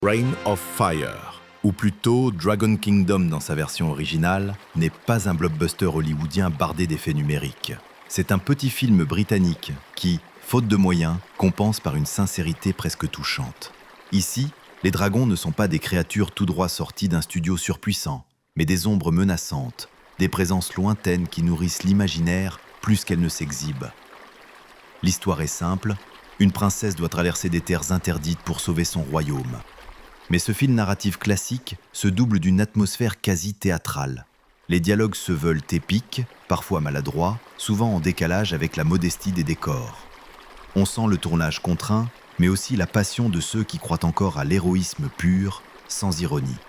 Reign of Fire, ou plutôt Dragon Kingdom dans sa version originale, n'est pas un blockbuster hollywoodien bardé d'effets numériques. C'est un petit film britannique qui, faute de moyens, compense par une sincérité presque touchante. Ici, les dragons ne sont pas des créatures tout droit sorties d'un studio surpuissant, mais des ombres menaçantes, des présences lointaines qui nourrissent l'imaginaire plus qu'elles ne s'exhibent. L'histoire est simple, une princesse doit traverser des terres interdites pour sauver son royaume. Mais ce fil narratif classique se double d'une atmosphère quasi théâtrale. Les dialogues se veulent épiques, parfois maladroits, souvent en décalage avec la modestie des décors. On sent le tournage contraint, mais aussi la passion de ceux qui croient encore à l'héroïsme pur, sans ironie.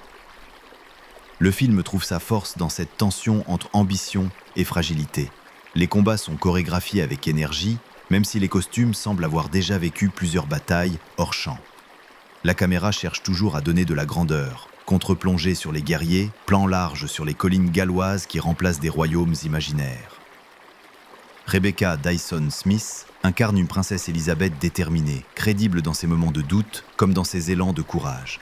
Le film trouve sa force dans cette tension entre ambition et fragilité. Les combats sont chorégraphiés avec énergie, même si les costumes semblent avoir déjà vécu plusieurs batailles hors champ. La caméra cherche toujours à donner de la grandeur, contre-plongée sur les guerriers, plan large sur les collines galloises qui remplacent des royaumes imaginaires. Rebecca Dyson-Smith incarne une princesse Élisabeth déterminée, crédible dans ses moments de doute comme dans ses élans de courage.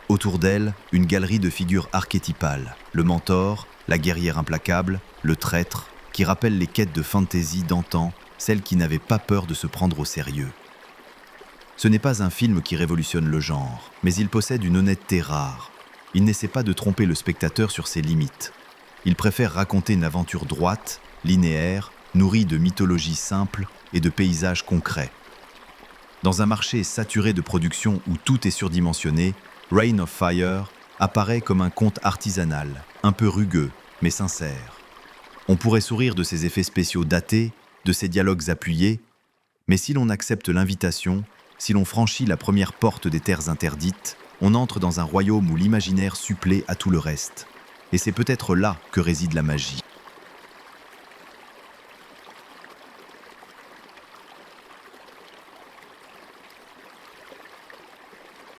Autour d'elle, une galerie de figures archétypales, le mentor, la guerrière implacable, le traître, qui rappellent les quêtes de fantasy d'antan, celles qui n'avaient pas peur de se prendre au sérieux. Ce n'est pas un film qui révolutionne le genre, mais il possède une honnêteté rare. Il n'essaie pas de tromper le spectateur sur ses limites. Il préfère raconter une aventure droite, linéaire, nourrie de mythologie simple et de paysages concrets. Dans un marché saturé de production où tout est surdimensionné, Reign of Fire apparaît comme un conte artisanal, un peu rugueux, mais sincère. On pourrait sourire de ses effets spéciaux datés, de ses dialogues appuyés, mais si l'on accepte l'invitation, si l'on franchit la première porte des terres interdites, on entre dans un royaume où l'imaginaire supplée à tout le reste. Et c'est peut-être là que réside la magie.